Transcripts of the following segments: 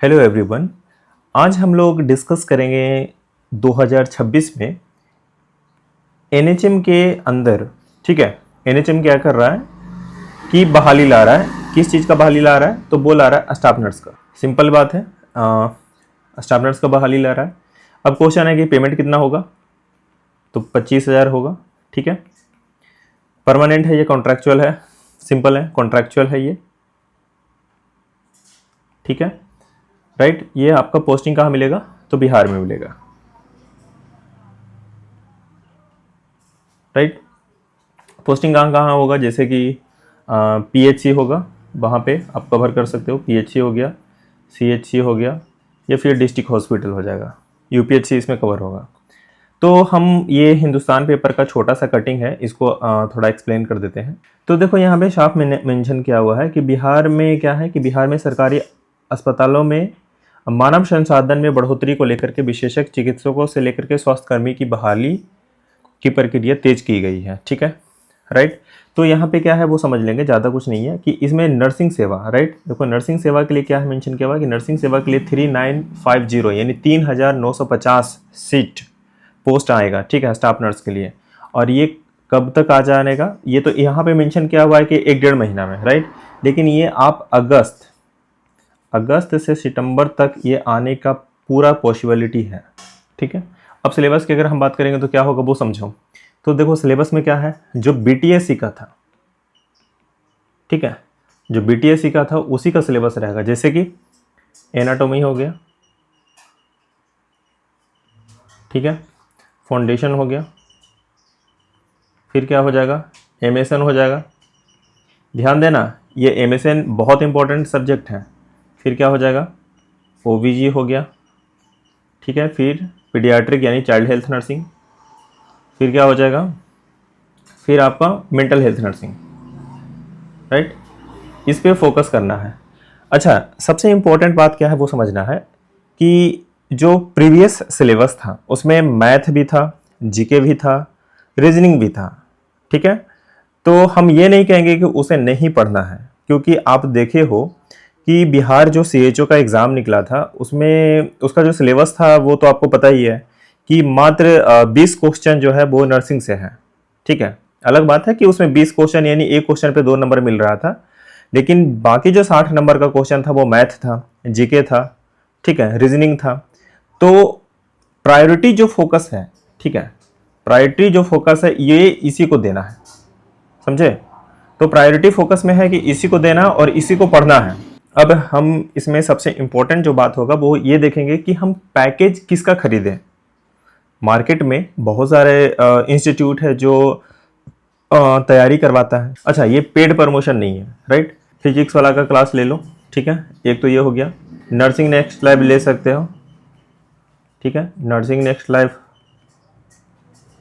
Hello everyone. आज हम लोग डिस्कस करेंगे 2026 में एनएचएम के अंदर। ठीक है, एनएचएम क्या कर रहा है कि बहाली ला रहा है। किस चीज़ का बहाली ला रहा है? तो वो ला रहा है स्टाफ नर्स का। सिंपल बात है, स्टाफ नर्स का बहाली ला रहा है। अब क्वेश्चन है कि पेमेंट कितना होगा? तो 25,000 होगा। ठीक है, परमानेंट है ये, कॉन्ट्रैक्चुअल है? सिंपल है, कॉन्ट्रैक्चुअल है ये। ठीक है, राइट। ये आपका पोस्टिंग कहाँ मिलेगा? तो बिहार में मिलेगा, राइट। पोस्टिंग कहाँ कहाँ होगा? जैसे कि पीएचसी होगा, वहाँ पे आप कवर कर सकते हो। पीएचसी हो गया, सीएचसी हो गया, या फिर डिस्ट्रिक्ट हॉस्पिटल हो जाएगा। यूपीएचसी इसमें कवर होगा। तो हम ये हिंदुस्तान पेपर का छोटा सा कटिंग है, इसको थोड़ा एक्सप्लेन कर देते हैं। तो देखो यहाँ पे साफ मेंशन किया हुआ है कि बिहार में क्या है कि बिहार में सरकारी अस्पतालों में मानव संसाधन में बढ़ोतरी को लेकर के विशेषज्ञ चिकित्सकों से लेकर के स्वास्थ्यकर्मी की बहाली की प्रक्रिया तेज की गई है। ठीक है, राइट। तो यहाँ पे क्या है वो समझ लेंगे, ज़्यादा कुछ नहीं है कि इसमें नर्सिंग सेवा, राइट। देखो नर्सिंग सेवा के लिए क्या है मेंशन किया हुआ कि नर्सिंग सेवा के लिए 3950 यानी 3950 सीट पोस्ट आएगा। ठीक है, स्टाफ नर्स के लिए। और ये कब तक आ जाएगा? ये तो यहाँ पे मेंशन किया हुआ है कि 1-1.5 महीना में, राइट। लेकिन ये आप अगस्त से सितंबर तक ये आने का पूरा पॉसिबिलिटी है। ठीक है, अब सिलेबस की अगर हम बात करेंगे तो क्या होगा वो समझो। तो देखो सिलेबस में क्या है, जो बीटीएससी का था, ठीक है, जो बीटीएससी का था उसी का सिलेबस रहेगा। जैसे कि एनाटॉमी हो गया, ठीक है, फाउंडेशन हो गया, फिर क्या हो जाएगा, एमएसएन हो जाएगा। ध्यान देना, ये एमएसएन बहुत इंपॉर्टेंट सब्जेक्ट है। फिर क्या हो जाएगा, ओबीजी हो गया, ठीक है, फिर पीडियाट्रिक यानी चाइल्ड हेल्थ नर्सिंग, फिर क्या हो जाएगा, फिर आपका मेंटल हेल्थ नर्सिंग, राइट। इस पे फोकस करना है। अच्छा, सबसे इम्पोर्टेंट बात क्या है वो समझना है कि जो प्रीवियस सिलेबस था उसमें मैथ भी था, जीके भी था, रीजनिंग भी था। ठीक है, तो हम ये नहीं कहेंगे कि उसे नहीं पढ़ना है, क्योंकि आप देखे हो कि बिहार जो सीएचओ का एग्ज़ाम निकला था उसमें उसका जो सिलेबस था वो तो आपको पता ही है कि मात्र 20 क्वेश्चन जो है वो नर्सिंग से है। ठीक है, अलग बात है कि उसमें 20 क्वेश्चन यानी एक क्वेश्चन पे 2 नंबर मिल रहा था, लेकिन बाकी जो 60 नंबर का क्वेश्चन था वो मैथ था, जीके था, ठीक है, रीजनिंग था। तो प्रायोरिटी जो फोकस है, ठीक है, प्रायोरिटी जो फोकस है ये इसी को देना है, समझे। तो प्रायोरिटी फोकस में है कि इसी को देना और इसी को पढ़ना है। अब हम इसमें सबसे इंपॉर्टेंट जो बात होगा वो ये देखेंगे कि हम पैकेज किसका खरीदें। मार्केट में बहुत सारे इंस्टीट्यूट है जो तैयारी करवाता है। अच्छा, ये पेड प्रमोशन नहीं है, राइट। फिजिक्स वाला का क्लास ले लो, ठीक है, एक तो ये हो गया। नर्सिंग नेक्स्ट लाइव ले सकते हो, ठीक है, नर्सिंग नेक्स्ट लाइव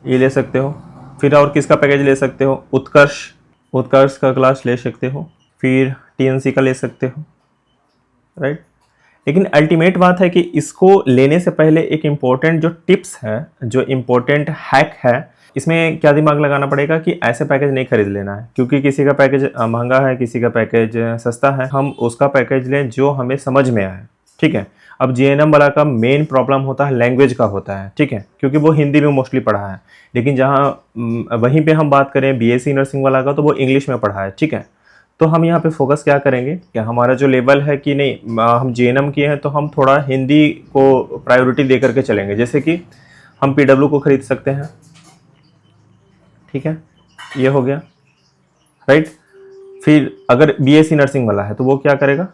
ये ले सकते हो। फिर और किसका पैकेज ले सकते हो, उत्कर्ष का क्लास ले सकते हो, फिर टीएनसी का ले सकते हो, राइट। लेकिन अल्टीमेट बात है कि इसको लेने से पहले एक इम्पोर्टेंट जो टिप्स है, जो इम्पोर्टेंट हैक है, इसमें क्या दिमाग लगाना पड़ेगा कि ऐसे पैकेज नहीं खरीद लेना है, क्योंकि किसी का पैकेज महंगा है, किसी का पैकेज सस्ता है। हम उसका पैकेज लें जो हमें समझ में आए, ठीक है। अब जीएनएम वाला का मेन प्रॉब्लम होता है लैंग्वेज का होता है, ठीक है, क्योंकि वो हिंदी में मोस्टली पढ़ा है। लेकिन जहाँ वहीं पे हम बात करें बीएससी नर्सिंग वाला का, तो वो इंग्लिश में पढ़ा है, ठीक है। तो हम यहाँ पे फोकस क्या करेंगे कि हमारा जो लेवल है कि नहीं, हम जीएनएम किए हैं तो हम थोड़ा हिंदी को प्रायोरिटी दे करके चलेंगे। जैसे कि हम पीडब्ल्यू को खरीद सकते हैं, ठीक है, ये हो गया, राइट। फिर अगर बीएससी नर्सिंग वाला है तो वो क्या करेगा,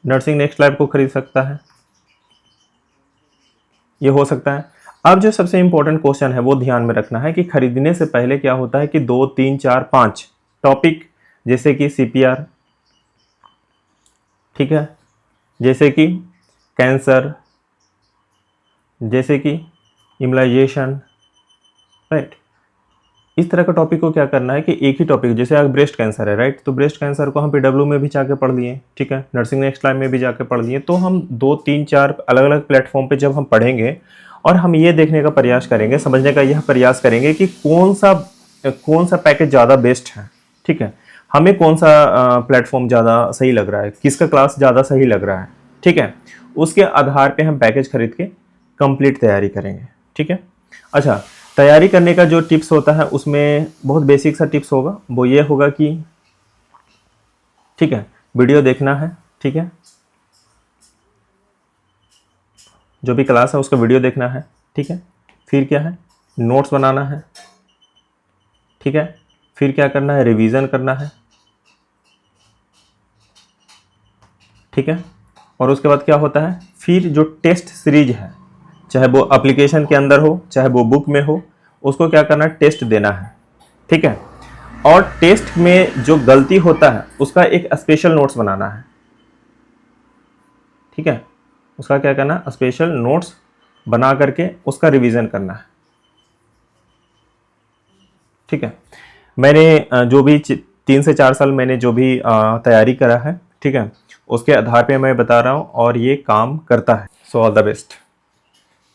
नर्सिंग नेक्स्ट लाइव को खरीद सकता है, ये हो सकता है। अब जो सबसे इंपॉर्टेंट क्वेश्चन है वो ध्यान में रखना है कि खरीदने से पहले क्या होता है कि 2, 3, 4, 5 टॉपिक, जैसे कि सीपीआर, ठीक है, जैसे कि कैंसर, जैसे कि इम्यूनाइजेशन, राइट, इस तरह का टॉपिक को क्या करना है कि एक ही टॉपिक, जैसे अगर ब्रेस्ट कैंसर है, राइट, तो ब्रेस्ट कैंसर को हम पीडब्ल्यू में भी जाके पढ़ लिए, ठीक है, नर्सिंग नेक्स्ट लाइव में भी जाके पढ़ लिए। तो हम 2, 3, 4 अलग अलग प्लेटफॉर्म पे जब हम पढ़ेंगे और हम ये देखने का प्रयास करेंगे, समझने का यह प्रयास करेंगे कि कौन सा पैकेज ज़्यादा बेस्ट है, ठीक है, हमें कौन सा प्लेटफॉर्म ज़्यादा सही लग रहा है, किसका क्लास ज़्यादा सही लग रहा है, ठीक है। उसके आधार पे हम पैकेज खरीद के कंप्लीट तैयारी करेंगे, ठीक है। अच्छा, तैयारी करने का जो टिप्स होता है उसमें बहुत बेसिक सा टिप्स होगा, वो ये होगा कि ठीक है, वीडियो देखना है, ठीक है, जो भी क्लास है उसका वीडियो देखना है, ठीक है। फिर क्या है, नोट्स बनाना है, ठीक है। फिर क्या करना है, रिवीजन करना है, ठीक है। और उसके बाद क्या होता है, फिर जो टेस्ट सीरीज है, चाहे वो एप्लीकेशन के अंदर हो चाहे वो बुक में हो, उसको क्या करना है, टेस्ट देना है, ठीक है। और टेस्ट में जो गलती होता है उसका एक स्पेशल नोट्स बनाना है, ठीक है। उसका क्या करना है, स्पेशल नोट्स बना करके उसका रिवीजन करना है, ठीक है। मैंने जो भी 3 से 4 साल मैंने जो भी तैयारी करा है, ठीक है, उसके आधार पे मैं बता रहा हूँ और ये काम करता है। So all the best.